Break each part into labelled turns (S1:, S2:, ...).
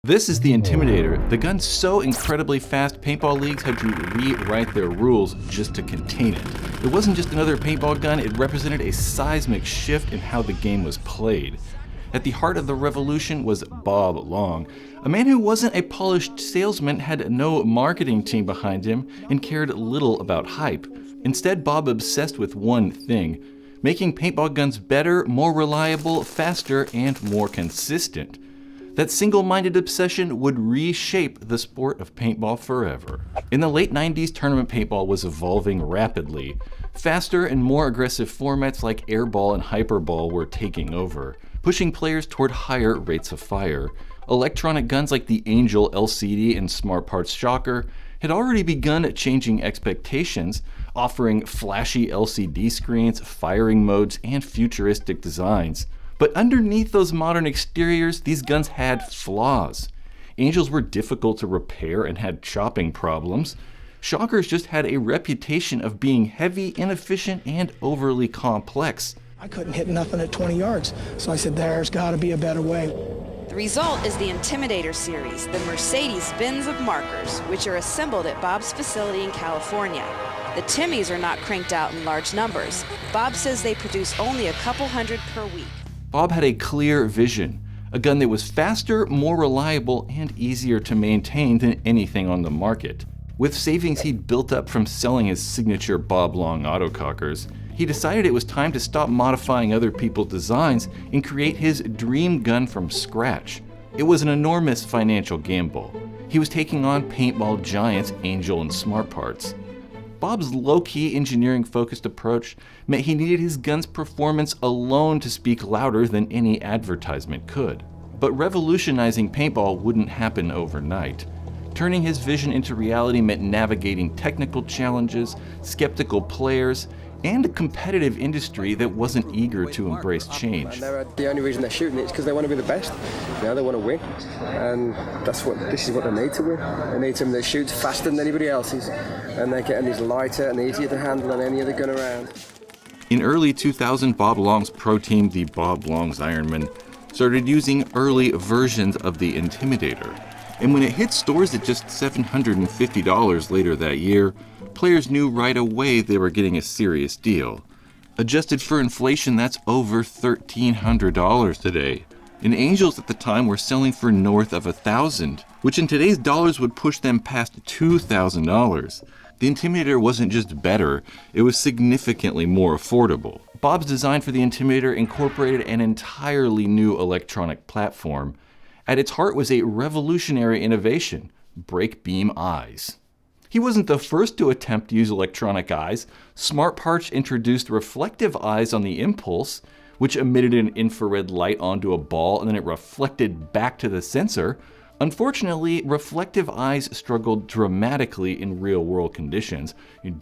S1: This is the Intimidator, the gun so incredibly fast paintball leagues had to rewrite their rules just to contain it. It wasn't just another paintball gun, it represented a seismic shift in how the game was played. At the heart of the revolution was Bob Long, a man who wasn't a polished salesman, had no marketing team behind him, and cared little about hype. Instead, Bob obsessed with one thing: making paintball guns better, more reliable, faster, and more consistent. That single-minded obsession would reshape the sport of paintball forever. In the late 90s, tournament paintball was evolving rapidly. Faster and more aggressive formats like airball and hyperball were taking over, pushing players toward higher rates of fire. Electronic guns like the Angel LCD and Smart Parts Shocker had already begun changing expectations, offering flashy LCD screens, firing modes, and futuristic designs. But underneath those modern exteriors, these guns had flaws. Angels were difficult to repair and had chopping problems. Shockers just had a reputation of being heavy, inefficient, and overly complex.
S2: I couldn't hit nothing at 20 yards, so I said, there's got to be a better way.
S3: The result is the Intimidator series, the Mercedes-Benz of markers, which are assembled at Bob's facility in California. The Timmies are not cranked out in large numbers. Bob says they produce only a couple hundred per week.
S1: Bob had a clear vision, a gun that was faster, more reliable, and easier to maintain than anything on the market. With savings he'd built up from selling his signature Bob Long autocockers, he decided it was time to stop modifying other people's designs and create his dream gun from scratch. It was an enormous financial gamble. He was taking on paintball giants Angel and Smart Parts. Bob's low-key engineering-focused approach meant he needed his gun's performance alone to speak louder than any advertisement could. But revolutionizing paintball wouldn't happen overnight. Turning his vision into reality meant navigating technical challenges, skeptical players, and a competitive industry that wasn't eager to embrace change.
S4: The only reason they're shooting it is because they want to be the best. They want to win, and this is what they need to win. They need something that shoots faster than anybody else's, and is lighter and easier to handle than any other gun around.
S1: In early 2000, Bob Long's pro team, the Bob Long's Ironman, started using early versions of the Intimidator. And when it hit stores at just $750 later that year, players knew right away they were getting a serious deal. Adjusted for inflation, that's over $1,300 today. And Angels at the time were selling for north of $1,000, which in today's dollars would push them past $2,000. The Intimidator wasn't just better, it was significantly more affordable. Bob's design for the Intimidator incorporated an entirely new electronic platform. At its heart was a revolutionary innovation: break beam eyes. He wasn't the first to attempt to use electronic eyes. Smart Parts introduced reflective eyes on the impulse, which emitted an infrared light onto a ball and then it reflected back to the sensor. Unfortunately, reflective eyes struggled dramatically in real-world conditions.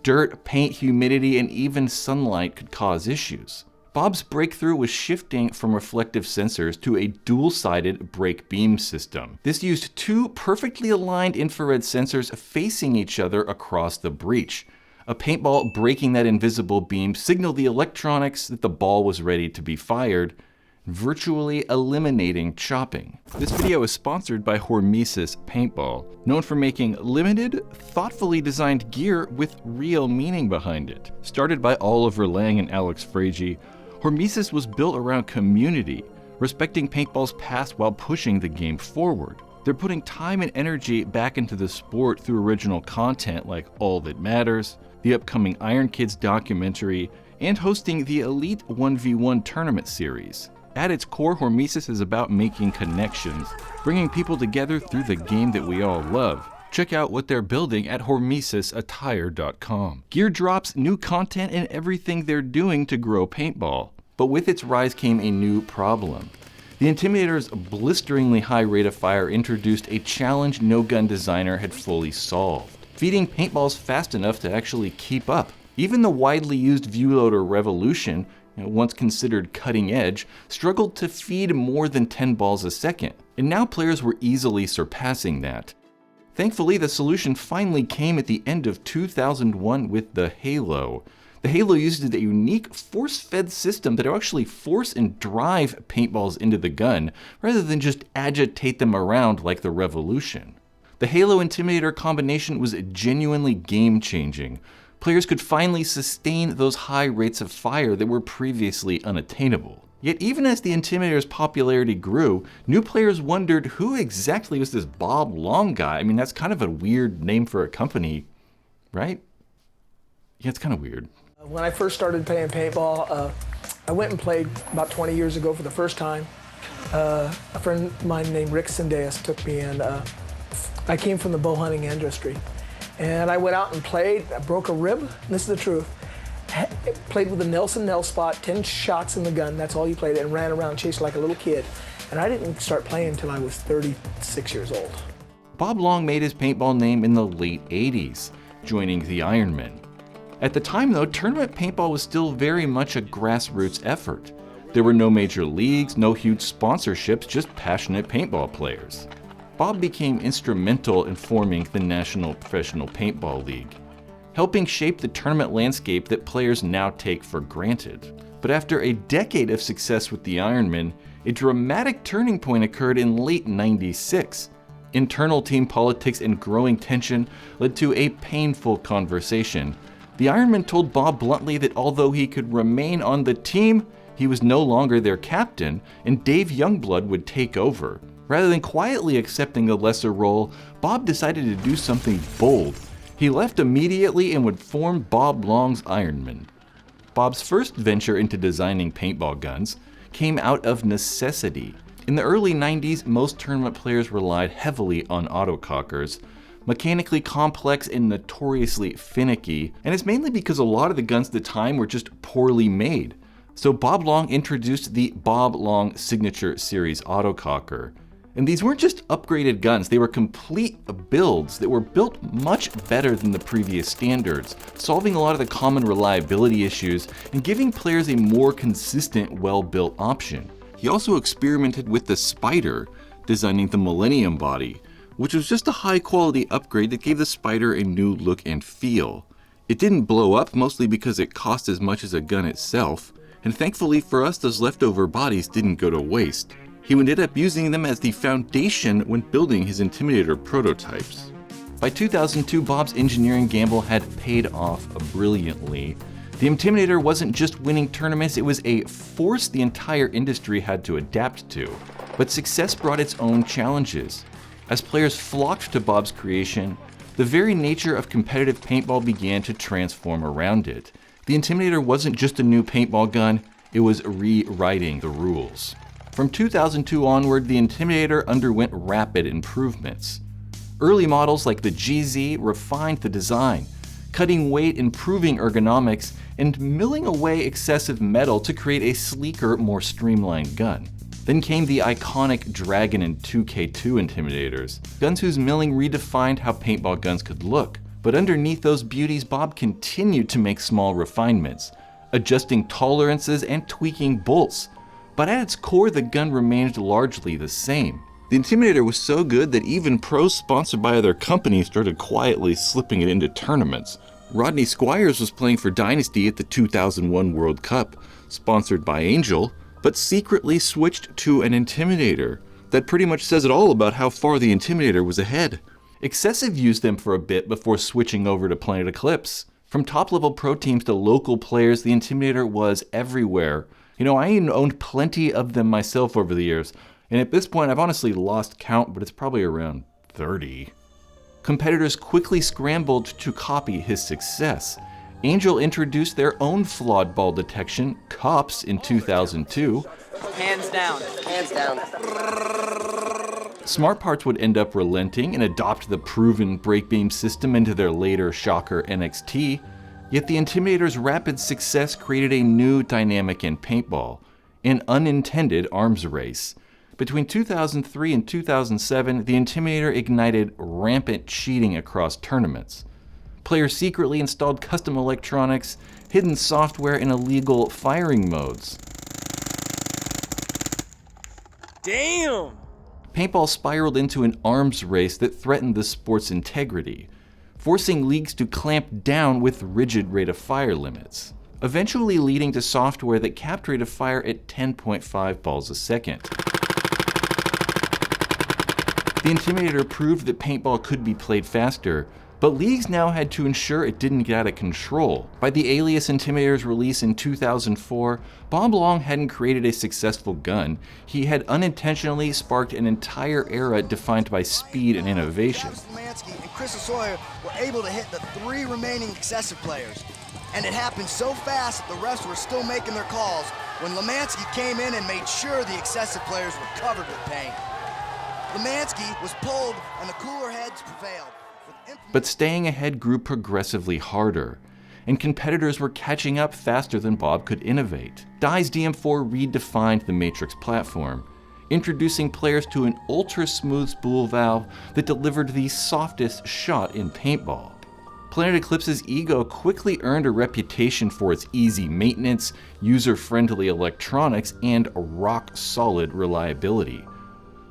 S1: Dirt, paint, humidity, and even sunlight could cause issues. Bob's breakthrough was shifting from reflective sensors to a dual-sided break beam system. This used two perfectly aligned infrared sensors facing each other across the breech. A paintball breaking that invisible beam signaled the electronics that the ball was ready to be fired, virtually eliminating chopping. This video is sponsored by Misc Paintball, known for making limited, thoughtfully designed gear with real meaning behind it. Started by Oliver Lang and Alex Fragi, Misc was built around community, respecting paintball's past while pushing the game forward. They're putting time and energy back into the sport through original content like All That Matters, the upcoming Iron Kids documentary, and hosting the Elite 1v1 tournament series. At its core, Misc is about making connections, bringing people together through the game that we all love. Check out what they're building at hormisisattire.com. Gear drops, new content, and everything they're doing to grow paintball. But with its rise came a new problem. The Intimidator's blisteringly high rate of fire introduced a challenge no gun designer had fully solved: feeding paintballs fast enough to actually keep up. Even the widely used viewloader Revolution, once considered cutting edge, struggled to feed more than 10 balls a second. And now players were easily surpassing that. Thankfully, the solution finally came at the end of 2001 with the Halo. The Halo uses a unique force-fed system that will actually force and drive paintballs into the gun, rather than just agitate them around like the Revolution. The Halo Intimidator combination was genuinely game-changing. Players could finally sustain those high rates of fire that were previously unattainable. Yet even as the Intimidator's popularity grew, new players wondered who exactly was this Bob Long guy. I mean, that's kind of a weird name for a company, right? Yeah, it's kind of weird.
S2: When I first started playing paintball, I went and played about 20 years ago for the first time. A friend of mine named Rick Sendeas took me, and I came from the bow hunting industry. And I went out and played. I broke a rib, and this is the truth. Played with a Nelson Nell spot, 10 shots in the gun, that's all you played, and ran around chased like a little kid. And I didn't start playing until I was 36 years old.
S1: Bob Long made his paintball name in the late 80s, joining the Ironmen. At the time though, tournament paintball was still very much a grassroots effort. There were no major leagues, no huge sponsorships, just passionate paintball players. Bob became instrumental in forming the National Professional Paintball League, helping shape the tournament landscape that players now take for granted. But after a decade of success with the Ironmen, a dramatic turning point occurred in late '96. Internal team politics and growing tension led to a painful conversation. The Ironmen told Bob bluntly that although he could remain on the team, he was no longer their captain, and Dave Youngblood would take over. Rather than quietly accepting the lesser role, Bob decided to do something bold. He left immediately and would form Bob Long's Ironmen. Bob's first venture into designing paintball guns came out of necessity. In the early 90s, most tournament players relied heavily on autocockers, mechanically complex and notoriously finicky, and it's mainly because a lot of the guns at the time were just poorly made. So Bob Long introduced the Bob Long Signature Series autococker. And these weren't just upgraded guns, they were complete builds that were built much better than the previous standards, solving a lot of the common reliability issues and giving players a more consistent, well-built option. He also experimented with the Spider, designing the Millennium body, which was just a high-quality upgrade that gave the Spider a new look and feel. It didn't blow up, mostly because it cost as much as a gun itself, and thankfully for us, those leftover bodies didn't go to waste. He ended up using them as the foundation when building his Intimidator prototypes. By 2002, Bob's engineering gamble had paid off brilliantly. The Intimidator wasn't just winning tournaments, it was a force the entire industry had to adapt to. But success brought its own challenges. As players flocked to Bob's creation, the very nature of competitive paintball began to transform around it. The Intimidator wasn't just a new paintball gun, it was rewriting the rules. From 2002 onward, the Intimidator underwent rapid improvements. Early models like the GZ refined the design, cutting weight, improving ergonomics, and milling away excessive metal to create a sleeker, more streamlined gun. Then came the iconic Dragon and 2K2 Intimidators, guns whose milling redefined how paintball guns could look. But underneath those beauties, Bob continued to make small refinements, adjusting tolerances and tweaking bolts. But at its core, the gun remained largely the same. The Intimidator was so good that even pros sponsored by other companies started quietly slipping it into tournaments. Rodney Squires was playing for Dynasty at the 2001 World Cup, sponsored by Angel, but secretly switched to an Intimidator. That pretty much says it all about how far the Intimidator was ahead. Excessive used them for a bit before switching over to Planet Eclipse. From top-level pro teams to local players, the Intimidator was everywhere. You know, I even owned plenty of them myself over the years, and at this point I've honestly lost count, but it's probably around 30. Competitors quickly scrambled to copy his success. Angel introduced their own flawed ball detection, COPS, in 2002.
S5: Hands down. Hands down.
S1: Smart Parts would end up relenting and adopt the proven brake beam system into their later Shocker NXT. Yet the Intimidator's rapid success created a new dynamic in paintball, an unintended arms race. Between 2003 and 2007, the Intimidator ignited rampant cheating across tournaments. Players secretly installed custom electronics, hidden software, and illegal firing modes.
S5: Damn!
S1: Paintball spiraled into an arms race that threatened the sport's integrity. forcing leagues to clamp down with rigid rate of fire limits, eventually leading to software that capped rate of fire at 10.5 balls a second. The Intimidator proved that paintball could be played faster, but leagues now had to ensure it didn't get out of control. By the Alias Intimidator's release in 2004, Bob Long hadn't created a successful gun. He had unintentionally sparked an entire era defined by speed and innovation.
S6: Lemansky and Chris Sawyer were able to hit the 3 remaining excessive players. And it happened so fast that the refs were still making their calls when Lemansky came in and made sure the excessive players were covered with paint. Lemansky was pulled and the cooler heads prevailed.
S1: But staying ahead grew progressively harder, and competitors were catching up faster than Bob could innovate. Dye's DM4 redefined the Matrix platform, introducing players to an ultra-smooth spool valve that delivered the softest shot in paintball. Planet Eclipse's ego quickly earned a reputation for its easy maintenance, user-friendly electronics, and rock-solid reliability.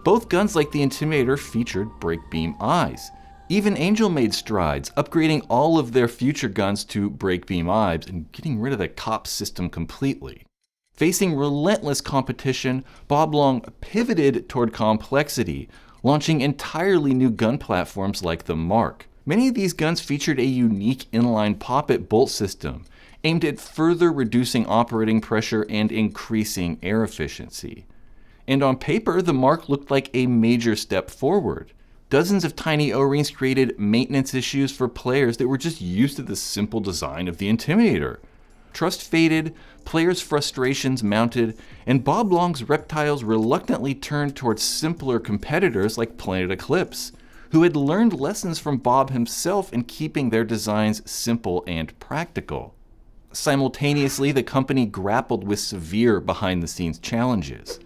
S1: Both guns, like the Intimidator, featured break beam eyes. Even Angel made strides, upgrading all of their future guns to break beam eyes and getting rid of the COP system completely. Facing relentless competition, Bob Long pivoted toward complexity, launching entirely new gun platforms like the Mark. Many of these guns featured a unique inline poppet bolt system, aimed at further reducing operating pressure and increasing air efficiency. And on paper, the Mark looked like a major step forward. Dozens of tiny O-rings created maintenance issues for players that were just used to the simple design of the Intimidator. Trust faded, players' frustrations mounted, and Bob Long's reptiles reluctantly turned towards simpler competitors like Planet Eclipse, who had learned lessons from Bob himself in keeping their designs simple and practical. Simultaneously, the company grappled with severe behind-the-scenes challenges.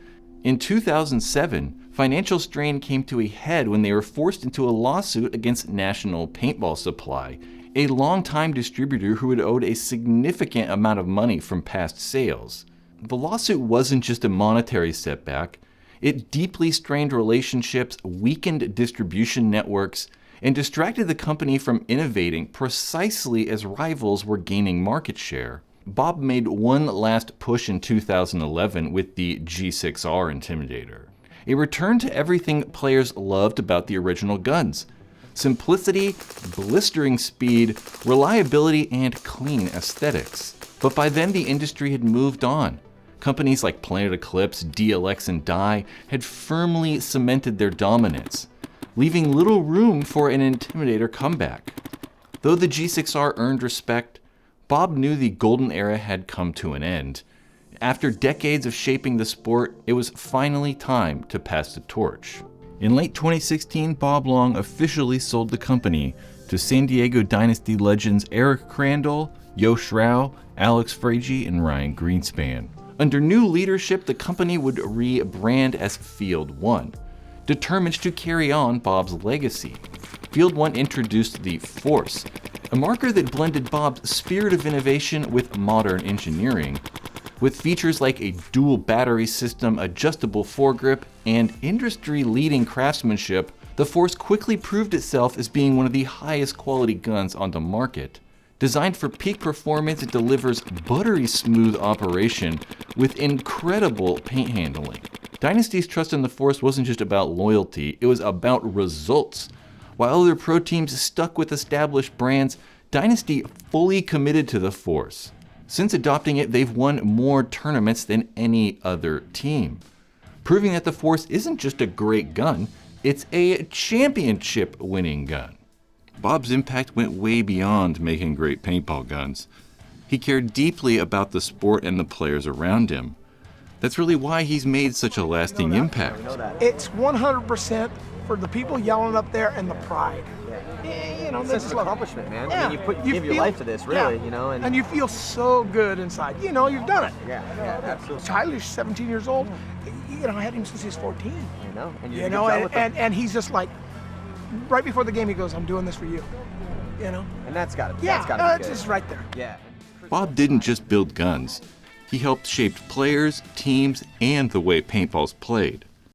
S1: In 2007, financial strain came to a head when they were forced into a lawsuit against National Paintball Supply, a longtime distributor who had owed a significant amount of money from past sales. The lawsuit wasn't just a monetary setback. It deeply strained relationships, weakened distribution networks, and distracted the company from innovating precisely as rivals were gaining market share. Bob made one last push in 2011 with the G6R Intimidator. A return to everything players loved about the original guns: simplicity, blistering speed, reliability, and clean aesthetics. But by then the industry had moved on. Companies like Planet Eclipse, DLX, and Dye had firmly cemented their dominance, leaving little room for an Intimidator comeback. Though the G6R earned respect, Bob knew the golden era had come to an end. After decades of shaping the sport, it was finally time to pass the torch. In late 2016, Bob Long officially sold the company to San Diego Dynasty legends Eric Crandall, Yo Shrow, Alex Fragi, and Ryan Greenspan. Under new leadership, the company would rebrand as Field One, determined to carry on Bob's legacy. Field One introduced the Force, a marker that blended Bob's spirit of innovation with modern engineering. With features like a dual battery system, adjustable foregrip, and industry-leading craftsmanship, the Force quickly proved itself as being one of the highest quality guns on the market. Designed for peak performance, it delivers buttery smooth operation with incredible paint handling. Dynasty's trust in the Force wasn't just about loyalty, it was about results. While other pro teams stuck with established brands, Dynasty fully committed to the Force. Since adopting it, they've won more tournaments than any other team, proving that the Force isn't just a great gun, it's a championship-winning gun. Bob's impact went way beyond making great paintball guns. He cared deeply about the sport and the players around him. That's really why he's made such a lasting impact.
S2: It's 100% for the people yelling up there and the pride. You know,
S5: It's an accomplishment, man.
S2: Yeah.
S5: I mean, you give your life to this, really, you know.
S2: And you feel so good inside. You know, you've done it.
S5: Yeah, absolutely.
S2: Tyler's 17 years old. You know, I had him since he was 14.
S5: I know. And
S2: You know, and he's just like, right before the game, he goes, "I'm doing this for you." You know?
S5: And that's got to be
S2: Yeah,
S5: good.
S2: it's just right there.
S5: Yeah.
S1: Bob didn't just build guns. He helped shape players, teams, and the way paintball's played.